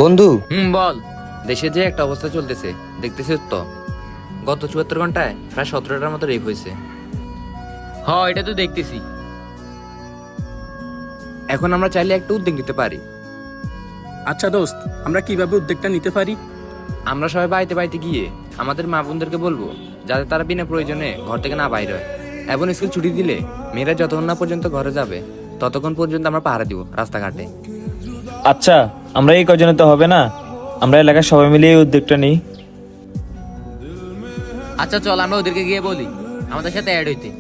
বন্ধু, বল। দেশে যে একটা অবস্থা চলতেছে দেখতেছিস তো। গত ৭৪ ঘন্টায় প্রায় ১৭টার মতো রেপ হয়েছে। এটা তো দেখতেছি। এখন আমরা চাইলে একটা উদ্যোগ নিতে পারি। আচ্ছা দোস্ত, আমরা কিভাবে উদ্যোগটা নিতে পারি? আমরা সবাই বাড়িতে বাড়িতে গিয়ে আমাদের মা বোনদেরকে বলবো যাতে তারা বিনা প্রয়োজনে ঘর থেকে না বাইর হয়। এবং স্কুল ছুটি দিলে মেয়েরা যতক্ষণ না পর্যন্ত ঘরে যাবে ততক্ষণ পর্যন্ত আমরা পাহারা দিব রাস্তাঘাটে। আচ্ছা, আমরা এই কজনে তো হবে না, আমরা এলাকার সবাই মিলে এই উদ্যোগটা নিই। আচ্ছা চল, আমরা ওদেরকে গিয়ে বলি আমাদের সাথে অ্যাড হইতে।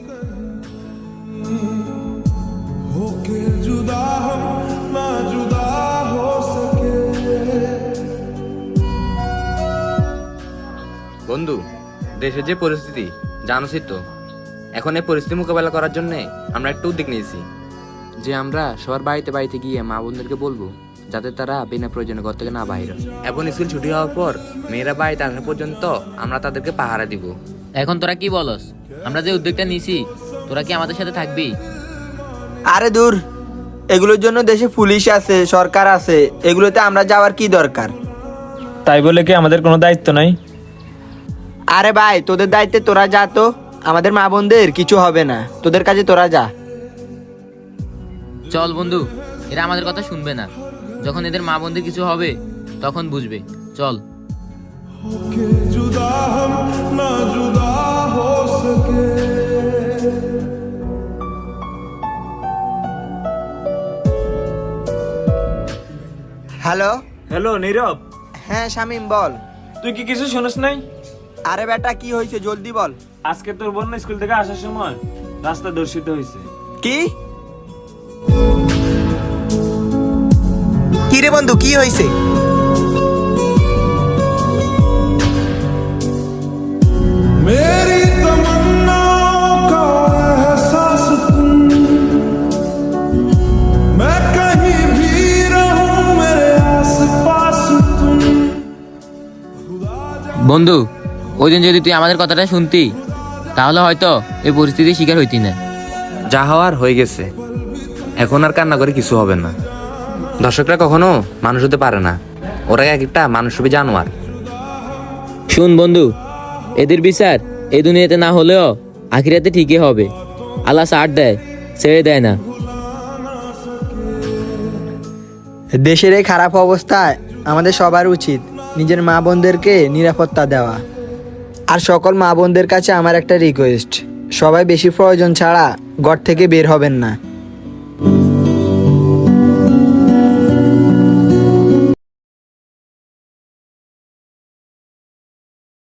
বন্ধু, দেশের যে পরিস্থিতি জানোসই তো। এখন এই পরিস্থিতি মোকাবেলা করার জন্য আমরা একটা উদ্যোগ নিয়েছি যে আমরা সবার বাড়িতে বাড়িতে গিয়ে মা বোনদেরকে বলবো যাতে তারা বিনা প্রয়োজনে ঘর থেকে না বাইর হয়। এবং স্কুল ছুটি হওয়ার পর মেয়েরা বাড়িতে আসা পর্যন্ত আমরা তাদেরকে পাহারা দিব। এখন তোরা কি বলস? আমরা যে উদ্যোগটা নিছি, তোরা কি আমাদের সাথে থাকবি? আরে দূর, এগুলোর জন্য দেশে পুলিশ আছে, সরকার আছে, এগুলোতে আমরা যাওয়ার কি দরকার? তাই বলে কি আমাদের কোনো দায়িত্ব নাই? আরে ভাই, তোদের দায়িত্বে তোরা যা, তো আমাদের মা বোনদের কিছু হবে না, তোদের কাজে তোরা যা। চল বন্ধু, এরা আমাদের কথা শুনবে না। যখন এদের মা বোনদের কিছু হবে তখন বুঝবে। চল। হ্যালো। হ্যালো নীরব, হ্যাঁ শামিম, বল। তুই কি কিছু শুনিস নাই? আরে বেটা, কি হয়েছে জলদি বল। আজকে তোর বোন না স্কুল থেকে আসার সময় রাস্তা দর্শিত হয়েছে। কি কি রে বন্ধু, কি হয়েছে? मेरी तमन्नाओं का एहसास तुम, मैं कहीं भी रहूं मेरे आसपास तुम। বন্ধু, ওই দিন যদি তুই আমাদের কথাটা শুনতি তাহলে হয়তো এই পরিস্থিতির শিকার হইতি না। যা হওয়ার হয়ে গেছে, এখন আর কান্না করে কিছু হবে না। দর্শকরা কখনো মানুষ হতে পারে না, ওরা এক একটা মানুষ রূপী জানোয়ার। শুন বন্ধু, এদের বিচার এই দুনিয়াতে না হলেও আখিরাতে ঠিকই হবে। আল্লাহ ছাড় দেয়, ছেড়ে দেয় না। দেশের এই খারাপ অবস্থায় আমাদের সবার উচিত নিজের মা বোনদেরকে নিরাপত্তা দেওয়া। আর সকল মা বোনদের কাছে আমার একটা রিকোয়েস্ট, সবাই বেশি প্রয়োজন ছাড়া ঘর থেকে বের হবেন না।